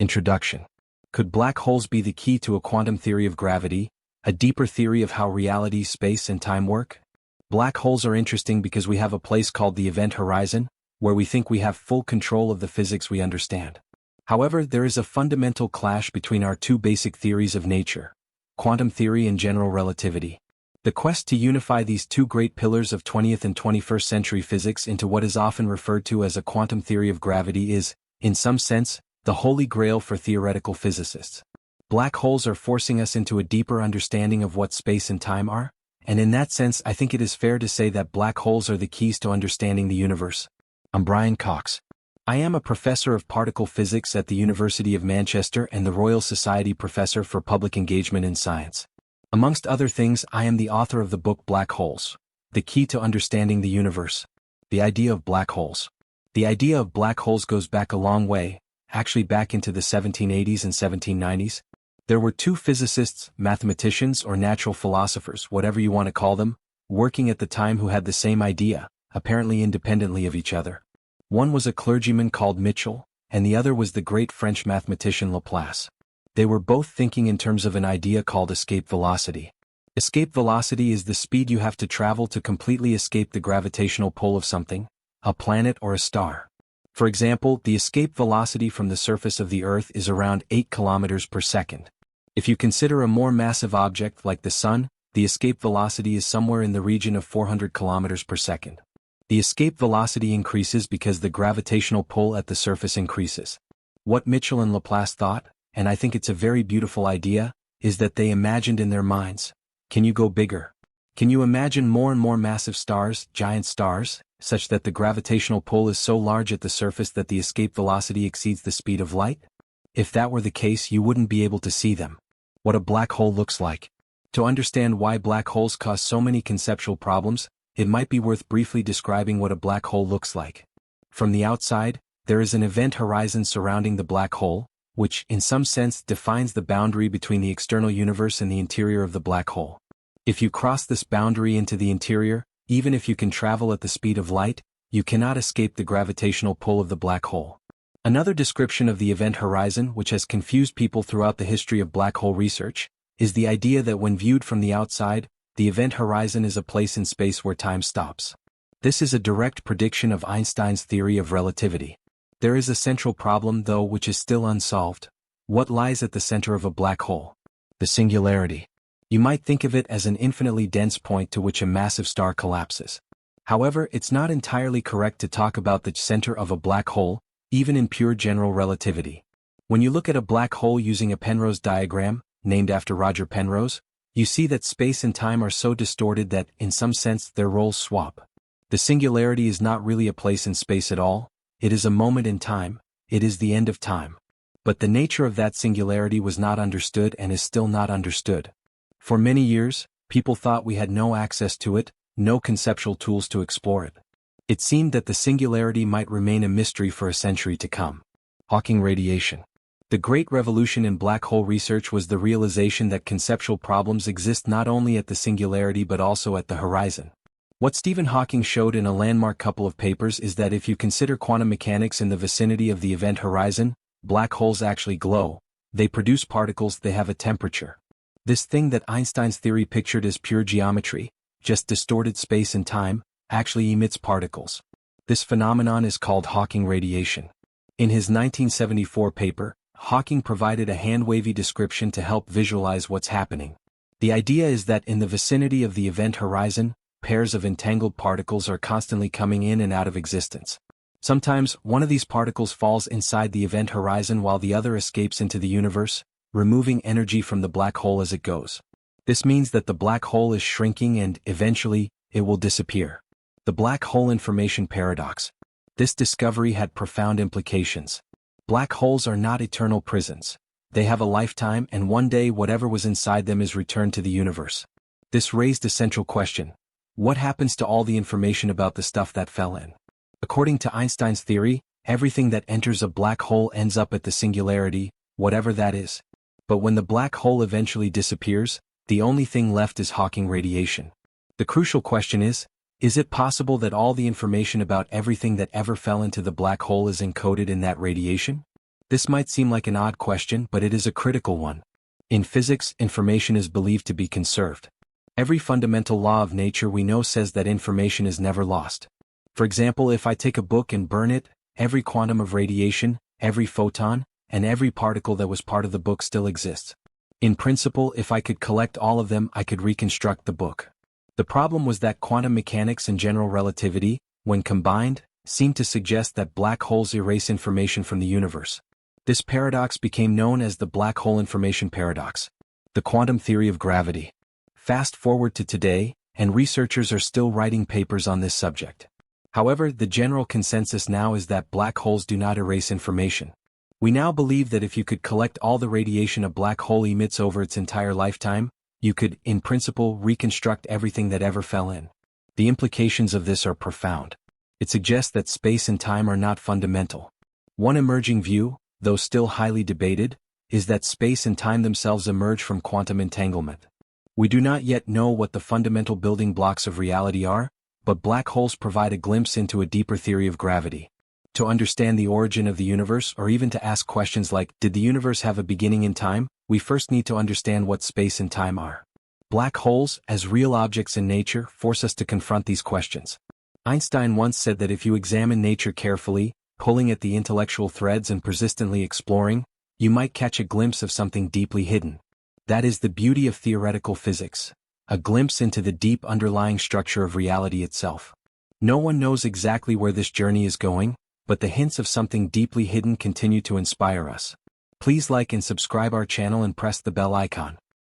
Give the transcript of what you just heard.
Introduction. Could black holes be the key to a quantum theory of gravity, a deeper theory of how reality, space, and time work? Black holes are interesting because we have a place called the event horizon, where we think we have full control of the physics we understand. However, there is a fundamental clash between our two basic theories of nature, quantum theory and general relativity. The quest to unify these two great pillars of 20th and 21st century physics into what is often referred to as a quantum theory of gravity is, in some sense, the holy grail for theoretical physicists. Black holes are forcing us into a deeper understanding of what space and time are, and in that sense I think it is fair to say that black holes are the keys to understanding the universe. I'm Brian Cox. I am a professor of particle physics at the University of Manchester and the Royal Society Professor for Public Engagement in Science. Amongst other things, I am the author of the book Black Holes: The Key to Understanding the Universe. The idea of black holes. The idea of black holes goes back a long way, actually back into the 1780s and 1790s. There were two physicists, mathematicians or natural philosophers, whatever you want to call them, working at the time who had the same idea, apparently independently of each other. One was a clergyman called Mitchell, and the other was the great French mathematician Laplace. They were both thinking in terms of an idea called escape velocity. Escape velocity is the speed you have to travel to completely escape the gravitational pull of something, a planet or a star. For example, the escape velocity from the surface of the Earth is around 8 kilometers per second. If you consider a more massive object like the Sun, the escape velocity is somewhere in the region of 400 kilometers per second. The escape velocity increases because the gravitational pull at the surface increases. What Mitchell and Laplace thought, and I think it's a very beautiful idea, is that they imagined in their minds, can you go bigger? Can you imagine more and more massive stars, giant stars, such that the gravitational pull is so large at the surface that the escape velocity exceeds the speed of light? If that were the case, you wouldn't be able to see them. What a black hole looks like. To understand why black holes cause so many conceptual problems, it might be worth briefly describing what a black hole looks like. From the outside, there is an event horizon surrounding the black hole, which, in some sense, defines the boundary between the external universe and the interior of the black hole. If you cross this boundary into the interior, even if you can travel at the speed of light, you cannot escape the gravitational pull of the black hole. Another description of the event horizon, which has confused people throughout the history of black hole research, is the idea that when viewed from the outside, the event horizon is a place in space where time stops. This is a direct prediction of Einstein's theory of relativity. There is a central problem, though, which is still unsolved. What lies at the center of a black hole? The singularity. You might think of it as an infinitely dense point to which a massive star collapses. However, it's not entirely correct to talk about the center of a black hole, even in pure general relativity. When you look at a black hole using a Penrose diagram, named after Roger Penrose, you see that space and time are so distorted that, in some sense, their roles swap. The singularity is not really a place in space at all, it is a moment in time, it is the end of time. But the nature of that singularity was not understood and is still not understood. For many years, people thought we had no access to it, no conceptual tools to explore it. It seemed that the singularity might remain a mystery for a century to come. Hawking radiation. The great revolution in black hole research was the realization that conceptual problems exist not only at the singularity but also at the horizon. What Stephen Hawking showed in a landmark couple of papers is that if you consider quantum mechanics in the vicinity of the event horizon, black holes actually glow. They produce particles, they have a temperature. This thing that Einstein's theory pictured as pure geometry, just distorted space and time, actually emits particles. This phenomenon is called Hawking radiation. In his 1974 paper, Hawking provided a hand-wavy description to help visualize what's happening. The idea is that in the vicinity of the event horizon, pairs of entangled particles are constantly coming in and out of existence. Sometimes, one of these particles falls inside the event horizon while the other escapes into the universe, removing energy from the black hole as it goes. This means that the black hole is shrinking and, eventually, it will disappear. The black hole information paradox. This discovery had profound implications. Black holes are not eternal prisons. They have a lifetime, and one day whatever was inside them is returned to the universe. This raised a central question. What happens to all the information about the stuff that fell in? According to Einstein's theory, everything that enters a black hole ends up at the singularity, whatever that is. But when the black hole eventually disappears, the only thing left is Hawking radiation. The crucial question is it possible that all the information about everything that ever fell into the black hole is encoded in that radiation? This might seem like an odd question, but it is a critical one. In physics, information is believed to be conserved. Every fundamental law of nature we know says that information is never lost. For example, if I take a book and burn it, every quantum of radiation, every photon, and every particle that was part of the book still exists. In principle, if I could collect all of them, I could reconstruct the book. The problem was that quantum mechanics and general relativity, when combined, seemed to suggest that black holes erase information from the universe. This paradox became known as the black hole information paradox, the quantum theory of gravity. Fast forward to today, and researchers are still writing papers on this subject. However, the general consensus now is that black holes do not erase information. We now believe that if you could collect all the radiation a black hole emits over its entire lifetime, you could, in principle, reconstruct everything that ever fell in. The implications of this are profound. It suggests that space and time are not fundamental. One emerging view, though still highly debated, is that space and time themselves emerge from quantum entanglement. We do not yet know what the fundamental building blocks of reality are, but black holes provide a glimpse into a deeper theory of gravity. To understand the origin of the universe, or even to ask questions like, did the universe have a beginning in time, we first need to understand what space and time are. Black holes, as real objects in nature, force us to confront these questions. Einstein once said that if you examine nature carefully, pulling at the intellectual threads and persistently exploring, you might catch a glimpse of something deeply hidden. That is the beauty of theoretical physics, a glimpse into the deep underlying structure of reality itself. No one knows exactly where this journey is going, but the hints of something deeply hidden continue to inspire us. Please like and subscribe our channel and press the bell icon.